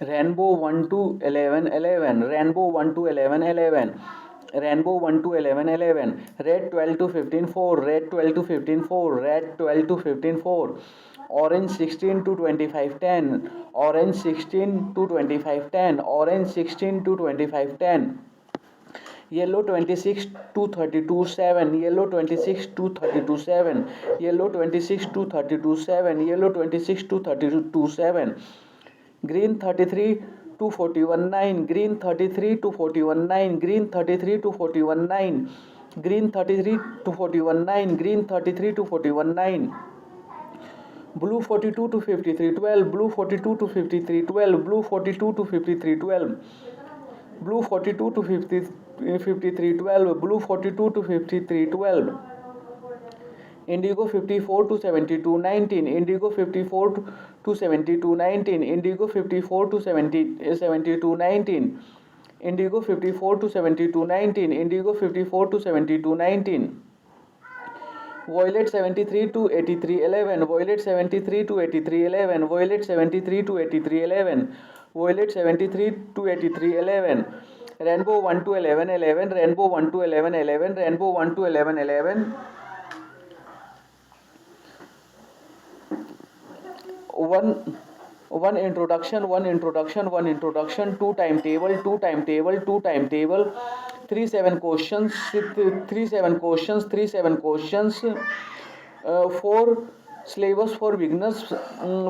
Rainbow 1 to 11 11, Rainbow 1 to 11 11, Rainbow 1 to 11 11, Red 12 to 15 4, Red 12 to 15 4, Red 12 to 15 4, Orange 16 to 25 10, Orange 16 to 25 10, Orange 16 to 25 10, Yellow 26 to 32 7, Yellow 26 to 32 7, Yellow 26 to 32 7, Yellow 26 to 32 7, Green 33 to 41 9, Green 33 to 41 9, Green 33 to 41 9, Green 33 to 41 9, Green 33 to 41 9, Blue 42 to 53 12, Blue 42 to 53 12, Blue 42 to 53 12, Blue 42 to 53 12, Blue 42 to 53 12, Indigo 54 to 72 19, Indigo 54 to 72 19, Indigo 54 to 72 19, Indigo 54 to 72 19, Indigo 54 to 72 19, Violet 73 to 83 11, Violet 73 to 83 11, Violet 73 to 83 11, Violet 73 to 83 11, Rainbow 1 to 11 11, Rainbow 1 to 11 11, Rainbow 1 to 11 11, one introduction, two timetable, three seven questions, four syllabus for beginners,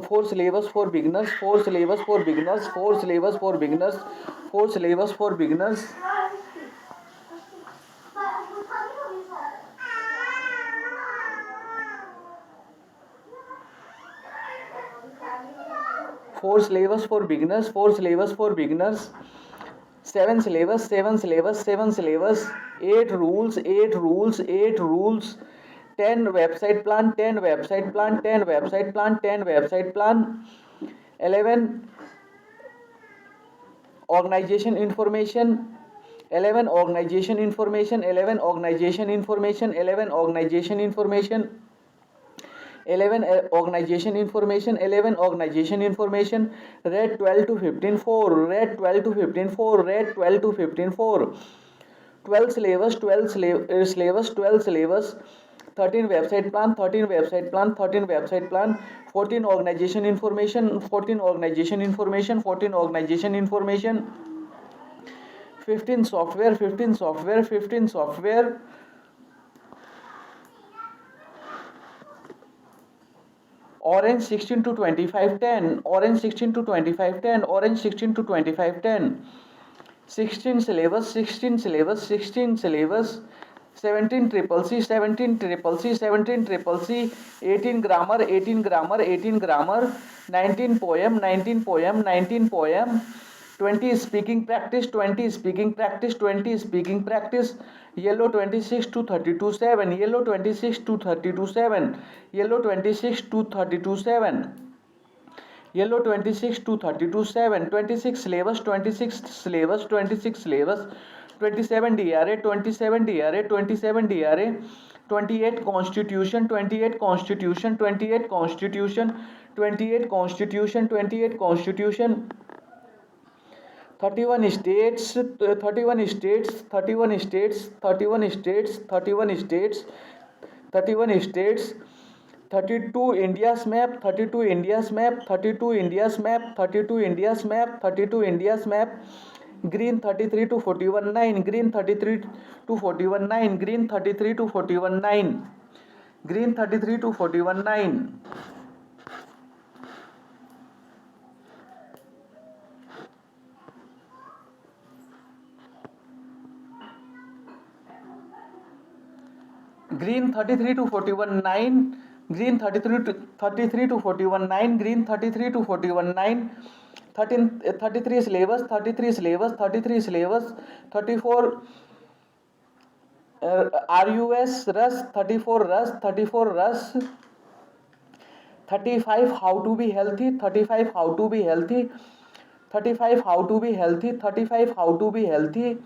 four syllabus for beginners, four syllabus for beginners, four syllabus for beginners, four syllabus for beginners, four syllabus for beginners, four syllabus for beginners, seven syllabus, eight rules, 10 website plan, 11 organization information, 11 organization information, 11 organization information, 11 organization information, 11 organization information, 11 organization information, red 12 to 15 4, red 12 to 15 4, red 12 to 15 4, 12 syllabus, 12 syllabus, 13 website plan, 14 organization information, 14 organization information, 14 organization information, 15 software, 15 software, 15 software, Orange 16 to 25 10, Orange 16 to 25 10, Orange 16 to 25 10, 16 syllabus, 16 syllabus, 16 syllabus, 17 triple C, 17 triple C, 17 triple C, 18 grammar, 18 grammar, 18 grammar, 19 poem, 19 poem, 19 poem, 20 speaking practice, 20 speaking practice, 20 speaking practice, yellow 26 to 32 7, yellow 26 to 32 7, yellow 26 to 32 7, yellow 26 to 32 7, 26 syllabus, 26 syllabus, 26 syllabus, 27 DRA, 27 DRA, 27 DRA, 28 constitution, 28 constitution, 28 constitution, 28 constitution, 28 constitution, 31 states, 31 states, 31 states, 31 states, 31 states, 31 states, 32 India's map, 32 India's map, 32 India's map, 32 India's map, 32 India's map, green 33 to 41 9, green 33 to 41 9, green 33 to 41 9, green 33 to 41 9. Green 33 to 41 9, green 33 to 41 9, green 33 to 41 9, 33 syllabus, 33 syllabus, 33 syllabus, 34 RUS Rus, 34 Rus, 34 Rus, 35 how to be healthy, 35 how to be healthy, 35 how to be healthy, 35 how to be healthy,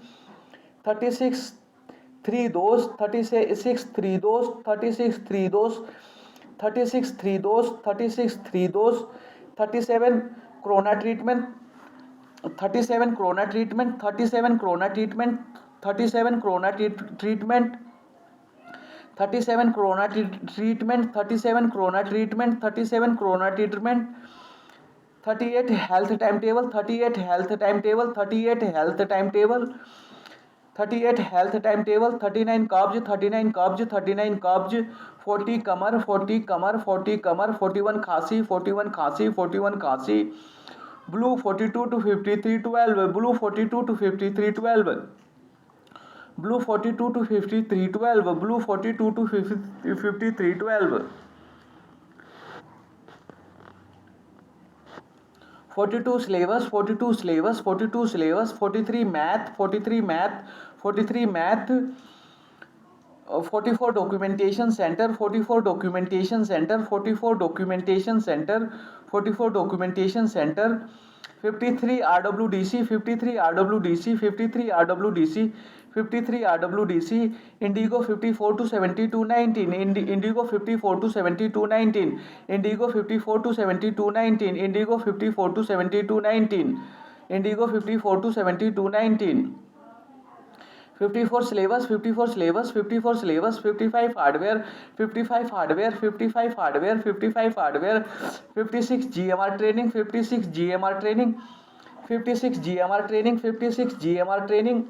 36 3 dose, 36 3 dose, 36 3 dose, 36 3 dose, 36 3 dose, 37 corona treatment, 37 corona treatment, 37 corona treatment, 37 corona treatment, 37 corona treatment, 37 corona treatment, 37 corona treatment, 38 health timetable, 38 health timetable, 38 health timetable, 38 health timetable, 39 kabj, 39 kabj, 39 kabj, 40 kamar, 40 kamar, 40 kamar, 41 khasi, 41 khasi, 41 khasi, blue 42 to 53 12, blue 42 to 53 12, blue 42 to 53 12, blue 42 to 53 12, 42 syllabus, 42 syllabus, 42 syllabus, 43 math, 43 math, 43 math, 44 documentation center, 44 documentation center, 44 documentation center, 44 documentation center, 53 RWDC, 53 RWDC, 53 RWDC, 53 RWDC, Indigo 54 to 72 19, Indigo 54 to 72 19, Indigo 54 to 72 19, Indigo 54 to 72 19, Indigo 54 to 72 19. 54 syllabus, 54 syllabus, 54 syllabus, 55 hardware, 55 hardware, 55 hardware, 55 hardware, 56 GMR training, 56 GMR training, 56 GMR training, 56 GMR training,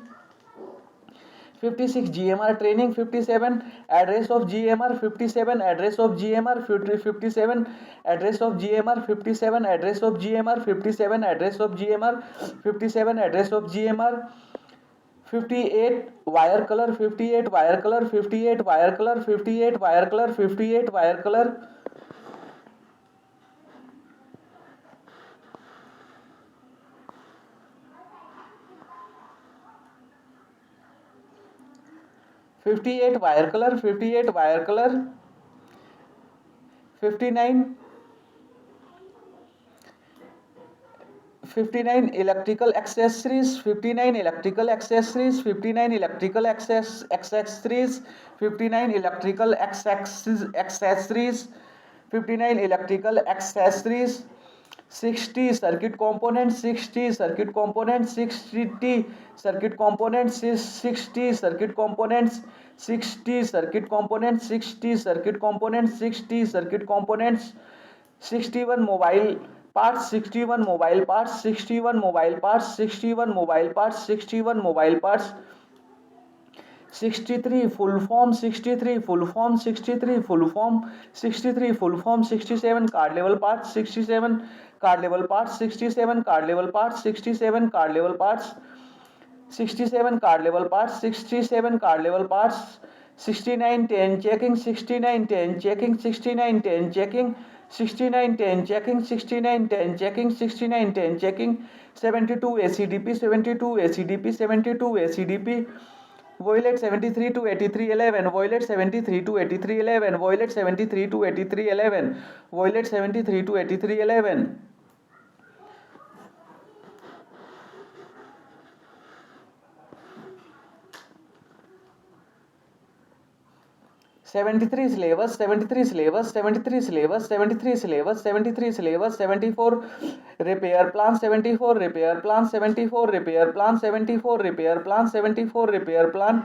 56 GMR training, 57 address of GMR, 57 address of GMR, 57 address of GMR, 57 address of GMR, 57 address of GMR, 57 address of GMR, 58 wire color, 58 wire color, 58 wire color, 58 wire color, 58 wire color, 58 wire color, 58 wire color, 59 59 electrical accessories, 59 electrical accessories, 59 electrical accessories, 59 electrical accessories, 59 electrical accessories, 60 circuit components, 60 circuit components, 60 circuit components, 60 circuit components, 60 circuit components, 60 circuit components, 60 circuit components, 61 mobile parts, 61 mobile parts, 61 mobile parts, 61 mobile parts, 61 mobile parts, 63 full form, 63 full form, 63 full form, 63 full form, 67 card level parts, 67 card level parts, 67 card level parts, 67 card level parts, 67 card level parts, 67 card level parts, 69 10 checking, 69 10 checking, 69 10 checking, 69 10 checking, 69 10 checking, 69 10 checking, 72 ACDP, 72 ACDP, 72 ACDP, Violet 73 to 83 11, Violet 73 to 83 11, Violet 73 to 83 11, Violet 73 to 83 11. 73 syllabus, 73 syllabus, 73 syllabus, 73 syllabus, 73 syllabus, 74 repair plan, 74 repair plan, 74 repair plan, 74 repair plan, 74 repair plan,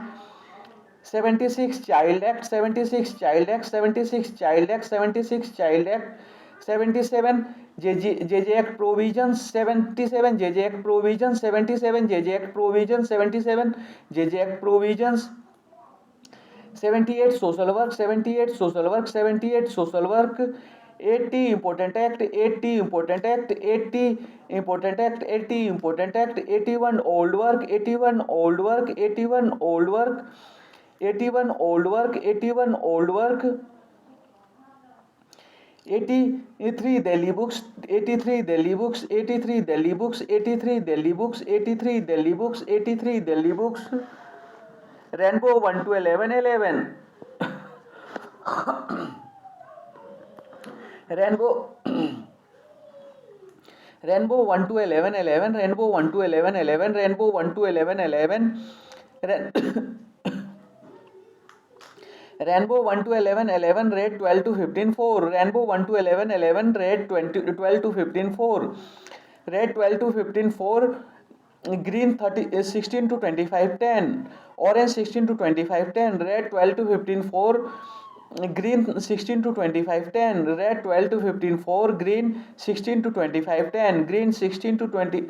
76 child act, 76 child act, 76 child act, 76 child act, 77 JJ Act provisions, 77 JJ Act provisions, 77 JJ Act provisions, 77 JJ Act provisions, 78 social work, 78 social work, 78 social work, 80 important act, 80 important act, 80 important act, 80 important act, 81 old work, 81 old work, 81 old work, 81 old work, 81 old work, 83 Delhi books, 83 Delhi books, 83 Delhi books, 83 Delhi books, 83 Delhi books, 83 Delhi books, Rainbow 1 to 11 11, Rainbow Rainbow 1 to 11 11, Rainbow 1 to 11 11, Rainbow 1 to 11 11, Rainbow 1 to 11 11, Red 12 to 15 4, Rainbow 1 to 11 11, Red 12 to 15 4, red 12 to 15 4, green 16 to 25 10, orange 16 to 25 10, red 12 to 15 4, green 16 to 25 10, red 12 to 15 4, green 16 to 25 10, green 16 to 20,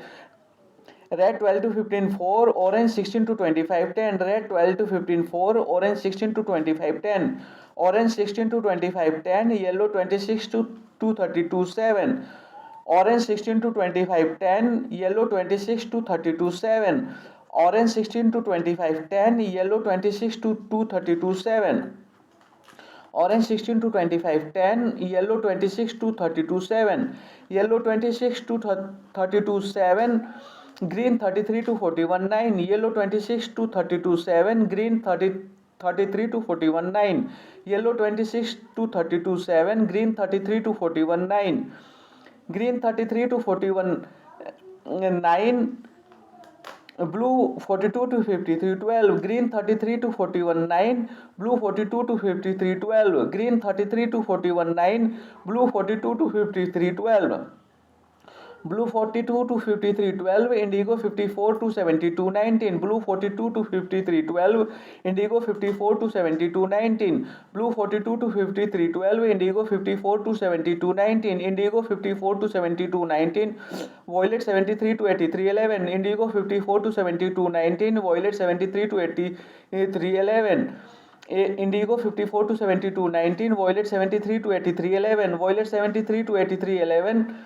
red 12 to 15 4, orange 16 to 25 10, red 12 to 15 4, orange 16 to 25 10, orange 16 to 25 10, yellow 26 to 32 7, orange 16 to 25 10, yellow 26 to 32 7, orange 16 to 25 10, yellow 26 to 32 7, orange 16 to 25 10, yellow 26 to 32 7, yellow 26 to 32 7, green 33 to 41 9, yellow 26 to 32 7, green 33 to 41 9, yellow 26 to 32 7, green 33 to 41 9, green 33 to 41 9, blue 42 to 53 12, green 33 to 41 9, blue 42 to 53 12, green 33 to 41 9, blue 42 to 53 12, blue 42 to 53 12, indigo 54 to 72 19, blue 42 to 53 12, indigo 54 to 72 19, blue 42 to 53 12, indigo 54 to 72 19, indigo 54 to 72 19, violet 73 to 83 11, indigo 54 to 72 19, violet 73 to 83 11, indigo 54 to 72 19, violet 73 to 83 11, violet 73 to 83 11,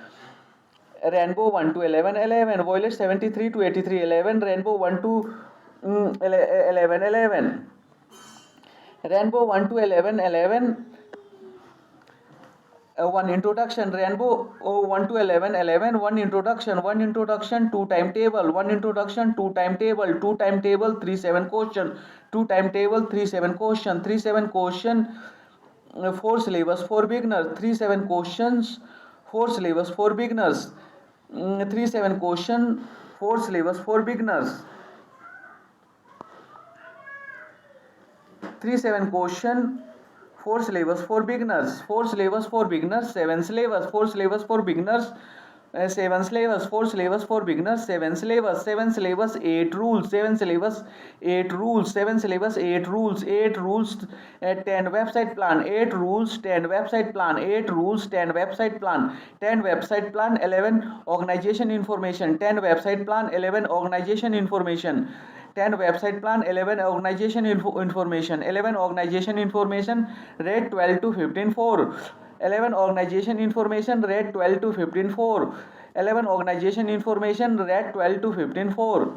rainbow 1 to 11 11, violet 73 to 83 11, rainbow 1 to 11 11, rainbow 1 to 11 11, one introduction, rainbow 1 to 11 11, one introduction, two timetable, one introduction, two timetable, two timetable 3 7 question, two timetable 3 7 question, 3 7 question, 4 syllabus for beginners, 3 7 questions, 4 syllabus for beginners, 3 7 question, 4 syllabus for beginners, 3 7 question, 4 syllabus for beginners, 4 syllabus for beginners, 7 syllabus, 4 syllabus for beginners, 7 syllabus, 4 syllabus for beginners, 7 syllabus, 7 syllabus, 8 rules, 7 syllabus, 8 rules, 7 syllabus, 8 rules, 8 rules, 10 website plan, 8 rules, 10 website plan, 8 rules, 10 website plan, 10 website plan, 11 organization information, 10 website plan, 11 organization information, 10 website plan, 11 organization information, 11 organization information, rate 12 to 15 4, 11 organization information, rate 12 to 15 4, 11 organization information, rate 12 to 15 4,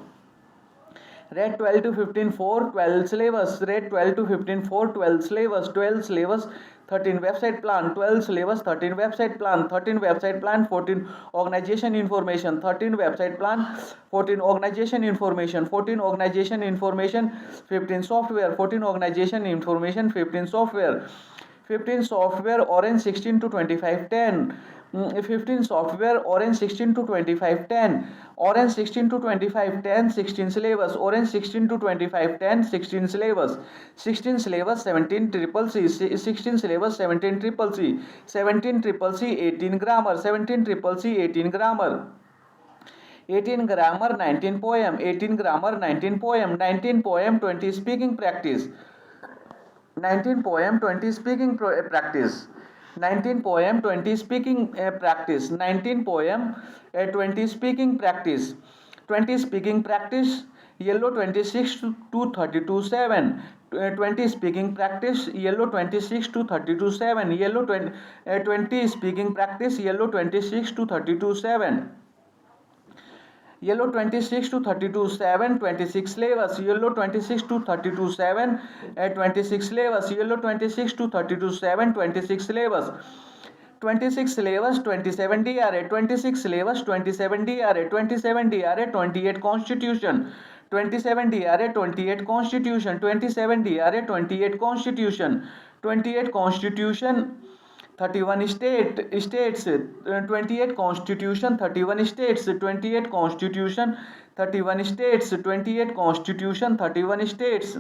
rate 12 to 15 4, 12 syllabus, rate 12 to 15 4, 12 syllabus, 12 syllabus, 13 website plan, 12 syllabus, 13 website plan, 13 website plan, 14 organization information, 13 website plan, 14 organization information, 14 organization information, 15 software, 14 organization information, 15 software, 15 software, orange 16 to 25 10, 15 software, orange 16 to 25 10, orange 16 to 25 10, 16 syllabus, orange 16 to 25 10, 16 syllabus, 16 syllabus, 17 triple C, 16 syllabus, 17 triple C, 17 triple C, 18 grammar, 17 triple C, 18 grammar, 18 grammar, 19 poem, 18 grammar, 19 poem, 19 poem, 20 speaking practice, 19 poem 20 speaking practice, 19 poem 20 speaking practice, 19 poem 20 speaking practice, 20 speaking practice, yellow 26 to 32 7, 20 speaking practice, yellow 26 to 32 7, yellow 20 speaking practice, yellow 26 to 32 7, yellow 26 to 32 7, 26 syllabus, yellow 26 to 32 7, 26 syllabus, yellow 26 to 32 7, 26 syllabus, 26 syllabus, 27 DRA, 26 syllabus, 27 DRA, 27 DRA, 28 constitution, 27 DRA, 28 constitution, 27 DRA, 28 constitution, 28 constitution, 31 states, 28 constitution, 31 states, 28 constitution, 31 states, 28 constitution, 31 states,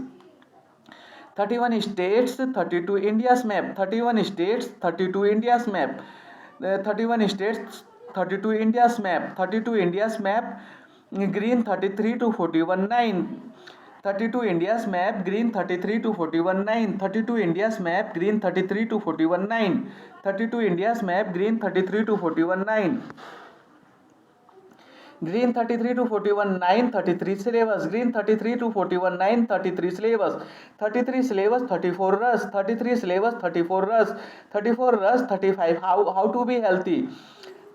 31 states, 32 India's map, 31 states, 32 India's map, 31 states, 32 India's map, 32 India's map, green 33 to 41 9, 32 India's map, green 33 to 41 9, 32 India's map, green 33 to 41 9, 32 India's map, green 33 to 41 9, green 33 to 41 9, 33 syllabus, green 33 to 41 9, 33 syllabus, 33 syllabus 34 rush, 33 syllabus 34 rush, 34 rush 35 how to be healthy,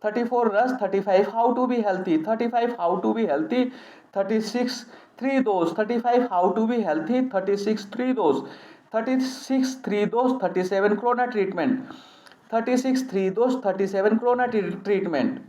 34 rush 35 how to be healthy, 35 how to be healthy, 36 3 dose, 35 how to be healthy, 36 3 dose, 36 3 dose 37 corona treatment, 36 3 dose 37 corona treatment,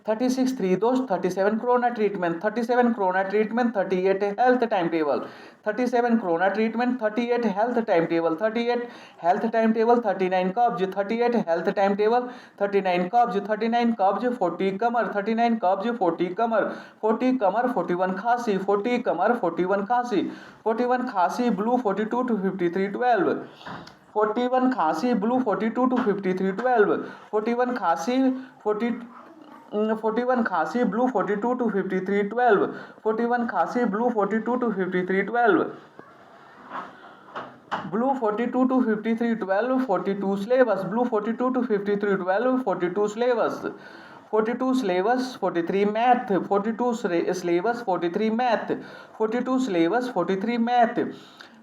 36 3 dose 37 corona treatment, 37 corona treatment, 38 health timetable, 37 corona treatment, 38 health timetable, 38 health timetable, 39 kabj, 38 health timetable, 39 kabj, 39 kabj, 40 kamar, 39 kabj, 40 kamar, 40 kamar, 41 khasi, 40 kamar, 41 khasi, 41 khasi blue 42 to 53 12, 41 khasi blue 42 to 53 12, 41 khasi 41 khasi blue 42 to 53 12, 41 khasi blue 42 to 53 12, blue 42 to 53 12, 42 syllabus, blue 42 to 53 12, 42 syllabus, 42 syllabus 43 math, 42 syllabus 43 math, 42 syllabus 43 math,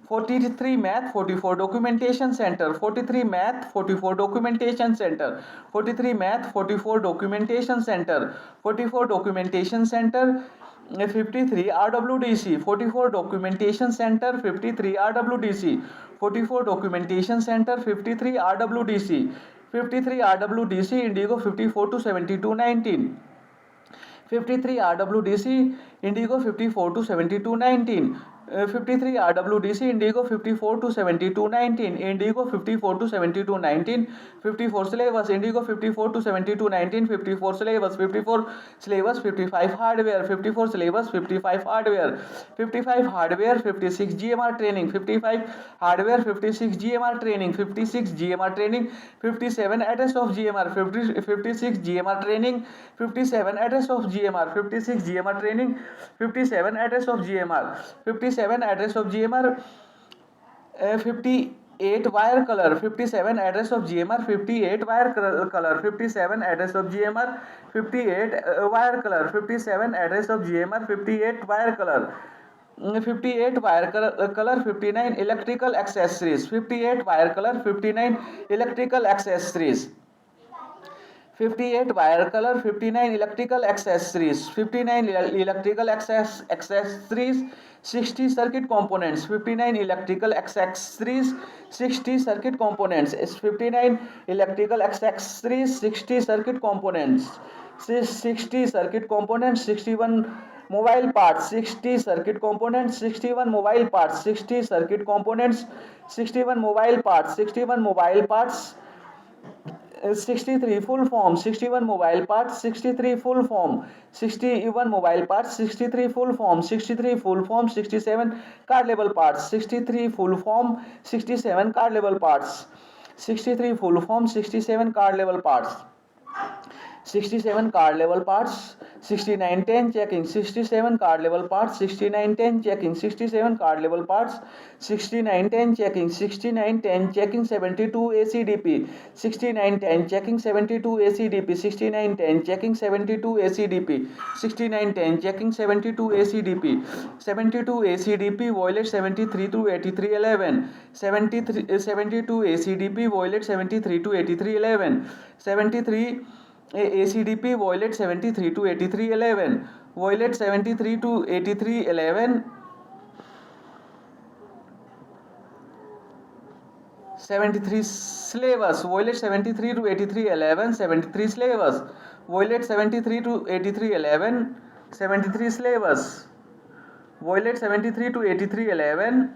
43 math 44 documentation center, 43 math 44 documentation center, 43 math 44 documentation center, 44 documentation center, 53 RWDC, 44 documentation center, 53 RWDC, 44 documentation center, 53 RWDC, 53 RWDC Indigo 54 to 72 19, 53 RWDC Indigo 54 to 72 19, 53 RWDC Indigo 54 to 72 19, Indigo 54 to 72 19, 54 syllabus Indigo 54 to 72 19, 54 syllabus, 54 syllabus 55 hardware, 54 syllabus 55 hardware, 55 hardware 56 GMR training, 55 hardware 56 GMR training, 56 GMR training, 57 address of GMR, 56 GMR training, 57 address of GMR, 56 GMR training, 57 address of GMR, 57 address of GMR, 58 wire color, 57 address of GMR, 58 wire color, 57 address of GMR, 58 wire color, 57 address of GMR, 58 wire color, 58 wire color, 59 electrical accessories, 58 wire color, 59 electrical accessories, 58 wire color, 59 electrical accessories, 59 electrical accessories, 60 circuit components, 59 electrical accessories, 60 circuit components, 59 electrical accessories, 60 circuit components, 60 circuit components, 61 mobile parts, 60 circuit components, 61 mobile parts, 60 circuit components, 61 mobile parts, 61 mobile parts, 63 full form, 61 mobile parts, 63 full form, 61 mobile parts, 63 full form, 63 full form, 67 card level parts, 63 full form, 67 card level parts, 63 full form, 67 card level parts, 67 card level parts, 6910 checking, 67 card level parts, 6910 checking, 67 card level parts, 6910 checking, 6910 checking, 72 ACDP, 6910 checking, 72 ACDP, 6910 checking, 72 ACDP, 6910 checking, 72 ACDP, 72 ACDP violet 73 to 83 11, 72 ACDP violet 73 to 83 11, 73 ACDP violet 73 to 83 11, violet 73 to 83 11, 73 syllabus, violet 73 to 83 11, 73 syllabus, violet 73 to 83 11, 73 syllabus, violet 73 to 83 11,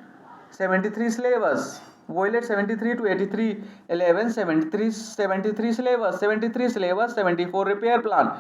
73 syllabus, violet 73 to 83 11, 73 syllabus, 73 syllabus, 74 repair plan,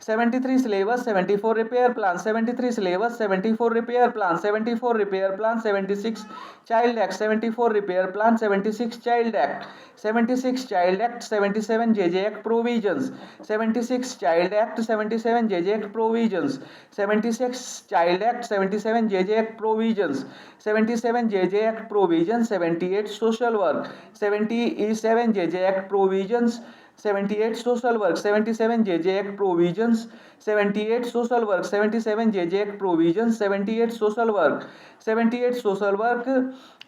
73 syllabus, 74 repair plan, 73 syllabus, 74 repair plan, 74 repair plan, 76 child act, 74 repair plan, 76 child act, 76 child act, 77 JJ act provisions, 76 child act, 77 JJ act provisions, 76 child act, 77 JJ act provisions, 77 JJ act provisions, 78 social work, 77 JJ act provisions, 78 social work, 77 JJ Act provisions, 78 social work, 77 JJ Act provisions, 78 social work, 78 social work,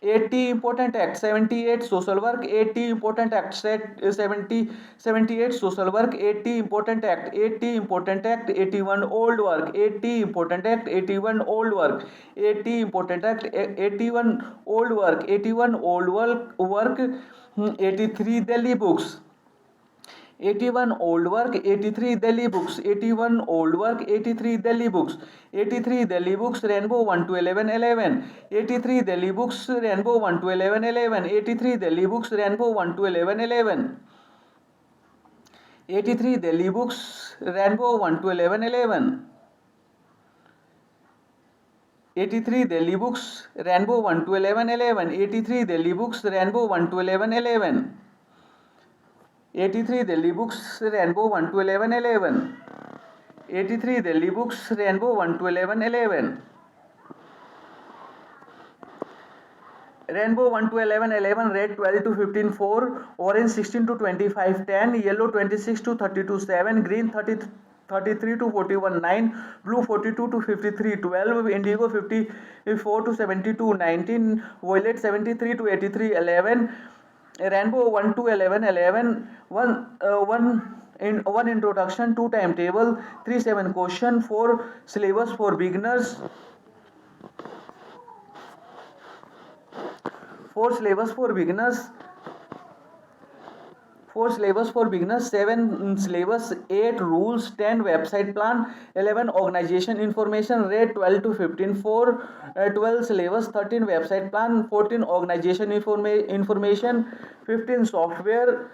80 important act, 78 social work, 80 important act, 78 social work, 80 important act, 80 important act, 81 old work, 80 important act, 81 old work, 80 important act, 81 old work, 81 old work, 83 Delhi books, 81 old work, 83 Delhi books, 81 old work, 83 Delhi books, 83 Delhi books, Rainbow 1 to 11, 11, 83 Delhi books, Rainbow 1 to 11, 11, 83 Delhi books, Rainbow 1 to 11, 11, 83 Delhi books, Rainbow 1 to 11, 11, 83 Delhi books, Rainbow 1 to 11, 11, 83 Delhi books, Rainbow 1 to 11, 11, 83 Delhi books, Rainbow 1 to 11, 11, 83 Delhi books, Rainbow 1 to 11, 11, Rainbow 1 to 11, 11, red 12 to 15, 4, orange 16 to 25, 10, yellow 26 to 32, 7, green 33 to 41, 9, blue 42 to 53, 12, indigo 54 to 72, 19, violet 73 to 83, 11, Rainbow 1 to 11, 11, 1 introduction, 2 timetable, 3 7 question, 4 syllabus for beginners, 4 syllabus for beginners, 4 syllabus for beginners, 7 syllabus, 8 rules, 10 website plan, 11 organization information, red 12 to 15, 4, 12 syllabus, 13 website plan, 14 organization information, 15 software,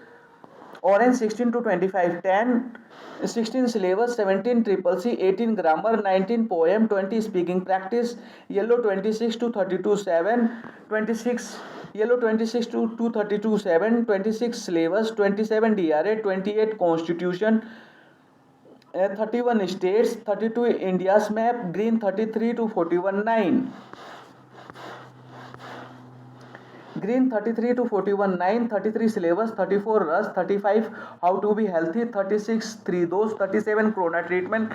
orange 16 to 25, 10, 16 syllabus, 17 triple C, 18 grammar, 19 poem, 20 speaking practice, yellow 26 to 32, 7, 26 yellow 26 to 32, 7, 26 syllabus, 27 DRA, 28 constitution, 31 states, 32 India's map, green 33 to 41, 9, green 33 to 41, 9, 33 syllabus, 34 rush, 35 how to be healthy, 36 3 dose, 37 corona treatment,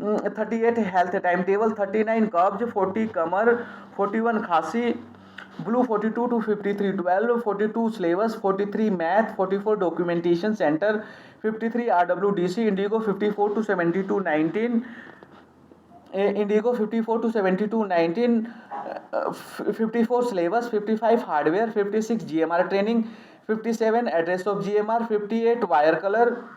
38 health timetable, 39 kabj, 40 kamar, 41 khasi, blue 42 to 53, 12, 42 syllabus, 43 math, 44 documentation center, 53 RWDC, indigo 54 to 72, 19, indigo 54 to 72, 19, 54 syllabus, 55 hardware, 56 GMR training, 57 address of GMR, 58 wire color,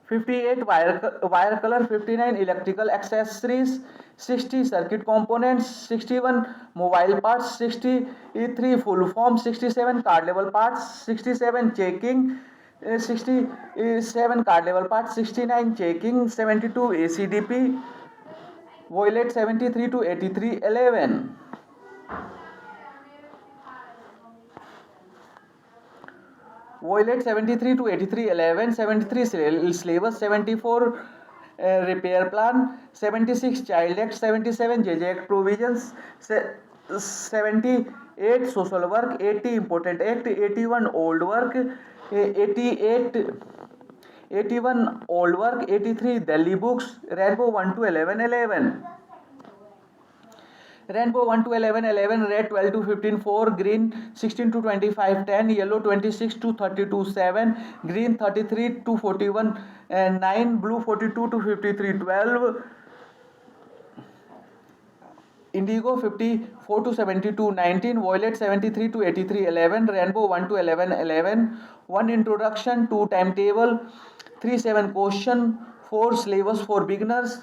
58 wire color, 59 electrical accessories, 60 circuit components, 61 mobile parts, 63 full form, 67 card level parts, 67 checking, 67 card level parts, 69 checking, 72 ACDP, violet 73 to 83, 11. Violet 73 to 83, 11, 73 syllabus, 74 repair plan, 76 child act, 77 JJ act provisions, 78 social work, 80 important act, 81 old work, 88 81 old work, 83 Delhi books, Rainbow 1 to 11, 11. Rainbow 1 to 11, 11, red 12 to 15, 4, green 16 to 25, 10, yellow 26 to 32, 7, green 33 to 41, 9, blue 42 to 53, 12, indigo 54 to 72, 19, violet 73 to 83, 11, rainbow 1 to 11, 11, 1 introduction, 2 timetable, 3 7 question, 4 syllabus for beginners,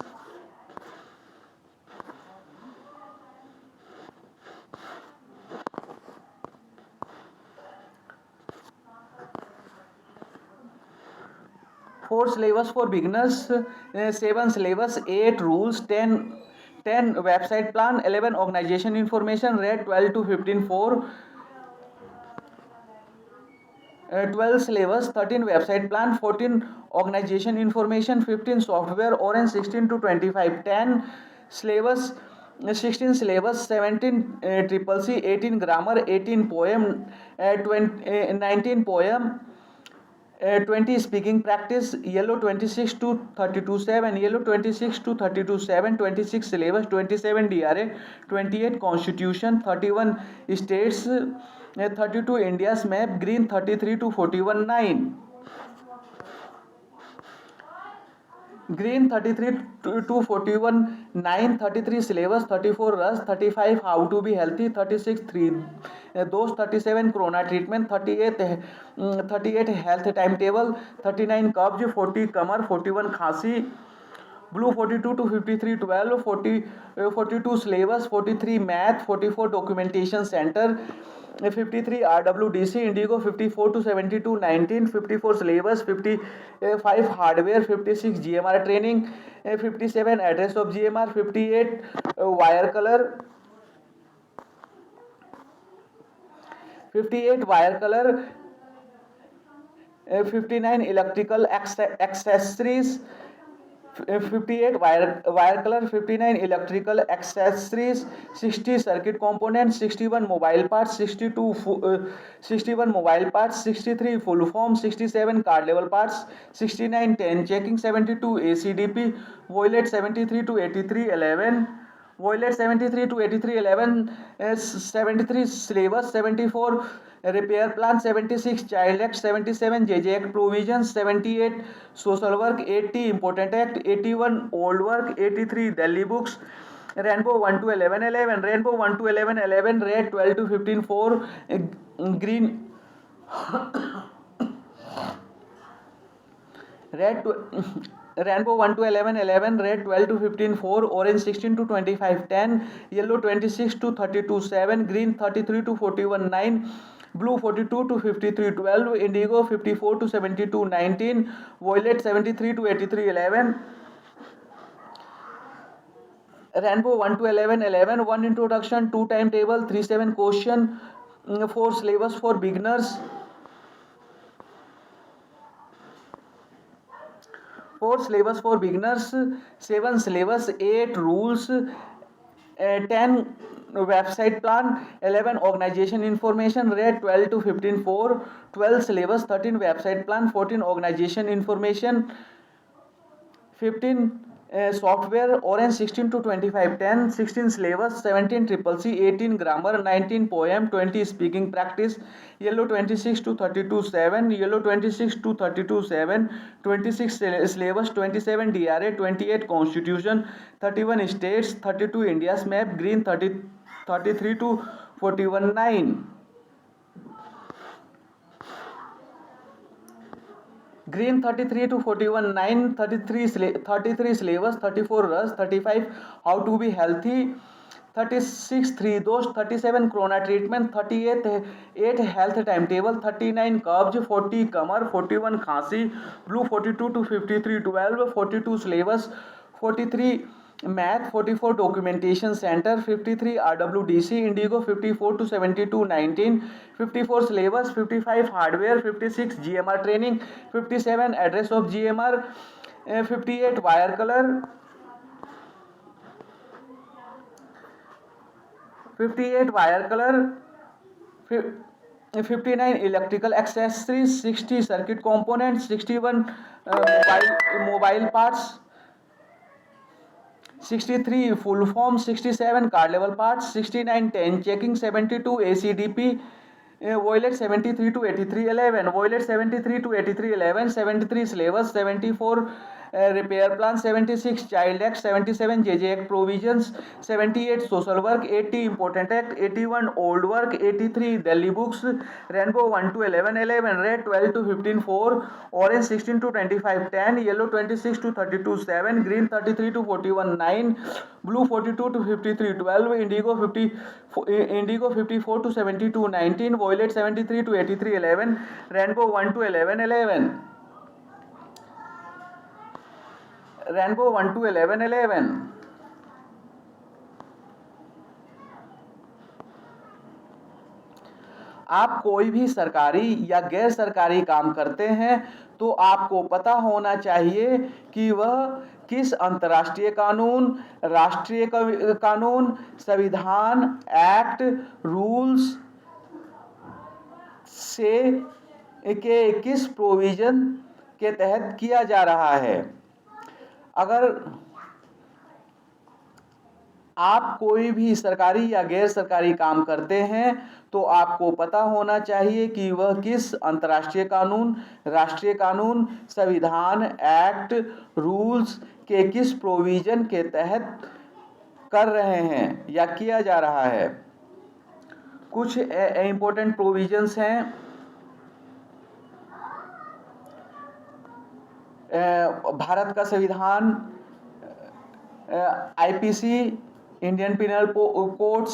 4 syllabus for beginners, 7 syllabus, 8 rules, 10 website plan, 11 organization information, read 12 to 15 4, 12 syllabus, 13 website plan, 14 organization information, 15 software, orange 16 to 25, 10 syllabus, 16 syllabus, 17 triple C, 18 grammar, 18 poem, 19 poem, 20 speaking practice, yellow 26 to 32 7, yellow 26 to 32 7, 26 syllabus, 27 DRA, 28 constitution, 31 states, 32 India's map, green 33 to 41 9. Green 33 to 41 9, 33 syllabus, 34 rush, 35 how to be healthy, 36 3 dose, 37 corona treatment, 38 health timetable, 39 kabj, 40 kamar, 41 khasi, blue 42 to 53 12, 42 syllabus, 43 math, 44 documentation center, 53 RWDC, Indigo 54 to 72 19, 54 syllabus, 55 hardware, 56 GMR training, 57 address of GMR, 58 wire color, 58 wire color, 59 electrical accessories, 58 wire color, 59 electrical accessories, 60 circuit components, 61 mobile parts, 61 mobile parts, 63 full form, 67 card level parts, 69 10 checking, 72 ACDP, violet 73 to 83 11, violet 73 to 83 11, 73 syllabus, 74 repair plan, 76 child act, 77 JJ act provisions, 78 social work, 80 important act, 81 old work, 83 Delhi books, rainbow 1 to 11 11, rainbow 1 to 11 11, red 12 to 15 4, green red rainbow 1 to 11 11, red 12 to 15 4, orange 16 to 25 10, yellow 26 to 32 7, green 33 to 41 9, blue 42 to 53 12, indigo 54 to 72 19, violet 73 to 83 11, rainbow 1 to 11 11, 1 introduction, 2 timetable, 3 7 question, 4 syllabus for beginners, 4 syllabus for beginners, 7 syllabus, 8 rules, 10 website plan, 11 organization information, red 12 to 15 4, 12 syllabus, 13 website plan, 14 organization information, 15 software, orange 16 to 25 10, 16 syllabus, 17 triple C, 18 grammar, 19 poem, 20 speaking practice, yellow 26 to 32 7, yellow 26 to 32 7, 26 syllabus, 27 DRA, 28 constitution, 31 states, 32 India's map, green 33 to 41 9. Green 33 to 41 9, 33 syllabus, 34 rush, 35 how to be healthy, 36 3 dose, 37 corona treatment, 38 8 health timetable, 39 kabj, 40 kamar, 41 khasi, blue 42 to 53 12, 42 syllabus, 43 math, 44 documentation center, 53 RWDC, indigo 54 to 72 19, 54 syllabus, 55 hardware, 56 GMR training, 57 address of GMR, 58 wire color, 58 wire color, 59 electrical accessories, 60 circuit components, 61 mobile parts, 63 full form, 67 card level parts, 69 10 checking, 72 ACDP, violet 73 to 83 11, violet 73 to 83 11, 73 syllabus, 74 repair plan, 76 child act, 77 JJ act provisions, 78 social work, 80 important act, 81 old work, 83 Delhi books, rainbow 1 to 11 11, red 12 to 15 4, orange 16 to 25 10, yellow 26 to 32 7, green 33 to 41 9, blue 42 to 53 12, indigo 54 to 72 19, violet 73 to 83 11, rainbow 1 to 11 11. Rainbow 1 to 11. आप कोई भी सरकारी या गैर सरकारी काम करते हैं तो आपको पता होना चाहिए कि वह किस अंतर्राष्ट्रीय कानून, राष्ट्रीय कानून, संविधान, एक्ट, रूल्स से के किस प्रोविजन के तहत किया जा रहा है। अगर आप कोई भी सरकारी या गैर सरकारी काम करते हैं तो आपको पता होना चाहिए कि वह किस अंतर्राष्ट्रीय कानून, राष्ट्रीय कानून, संविधान, एक्ट, रूल्स के किस प्रोविजन के तहत कर रहे हैं या किया जा रहा है। कुछ इम्पोर्टेंट प्रोविजंस हैं। भारत का संविधान, IPC, Indian Penal Code,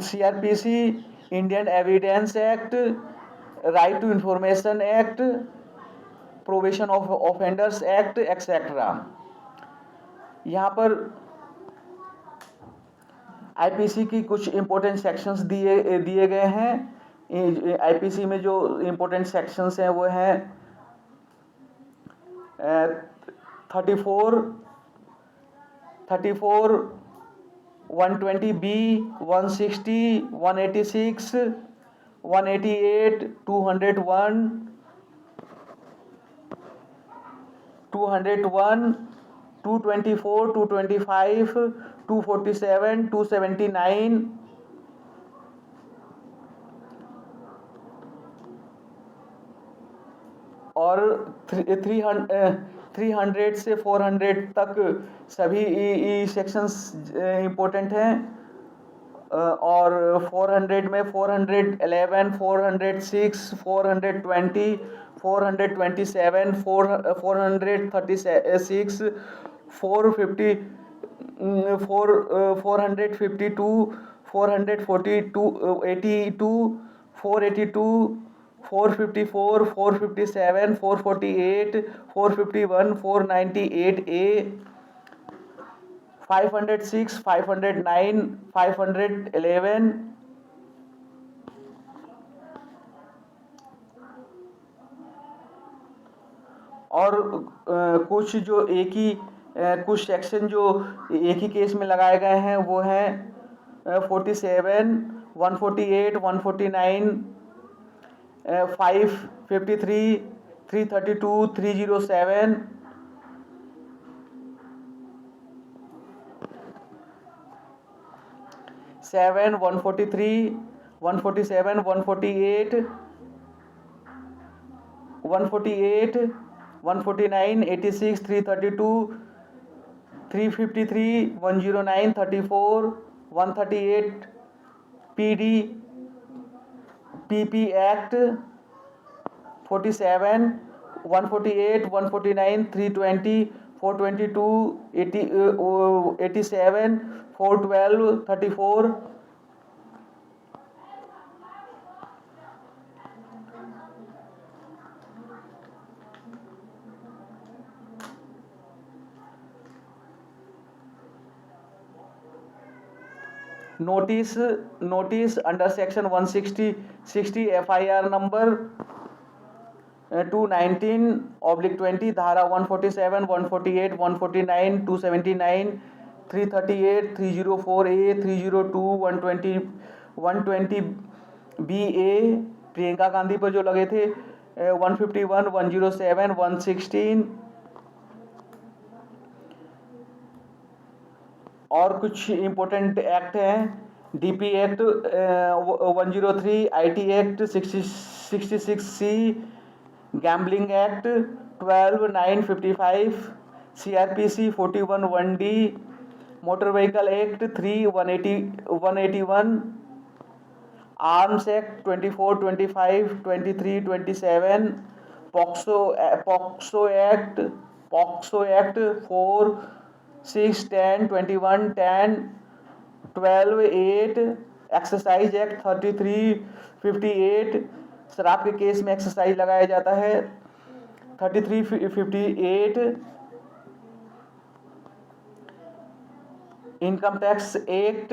CrPC, Indian Evidence Act, Right to Information Act, Probation of Offenders Act, etcetera. यहाँ पर आईपीसी की कुछ इम्पोर्टेंट सेक्शंस दिए गए हैं। आईपीसी में जो इम्पोर्टेंट सेक्शंस हैं वो हैं 34, 120B, 160, 186, 188, 201, 224, 225, 247, 279 और 300 से 400 तक सभी सेक्शंस इम्पोर्टेंट हैं। और 400 में 411, 406, 420, 427, 436, 450, 452, 442, 82, 482, 454, 457, 448, 451, 498A, 506, 509, 511 और कुछ जो कुछ सेक्शन जो एक ही केस में लगाए गए हैं वो हैं 47, 148, 149, 553, 332, 307, 7, 143, 147, 148, 148, 149, 86, 332, 353, 109, 34, 138 PP Act, 47, 148, 149, 320, 422, 87, 412, 34, notice under section 160 FIR number 219/20 धारा 147, 148, 149, 279, 338, 304A, 302, 120BA प्रियंका गांधी पर जो लगे थे 151, 107, 116 और कुछ इम्पोर्टेंट एक्ट हैं। DP act 103, IT act 66C, gambling act 12/955, CrPC 41(1)D, motor vehicle act 3/181, arms act 24, 25, 23, 27, POCSO act 4, 6, 10, 21, 10, 12, 8, exercise act 33, 58 शराब के केस में एक्सरसाइज लगाया जाता है। 3358 income tax act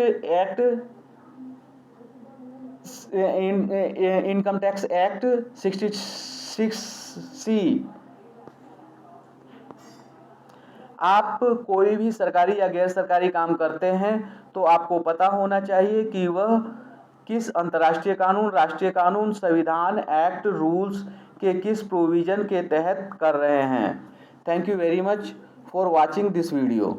income tax act 66C। आप कोई भी सरकारी या गैर सरकारी काम करते हैं तो आपको पता होना चाहिए कि वह किस अंतर्राष्ट्रीय कानून, राष्ट्रीय कानून, संविधान, एक्ट, रूल्स के किस प्रोविजन के तहत कर रहे हैं। Thank you very much for watching this video.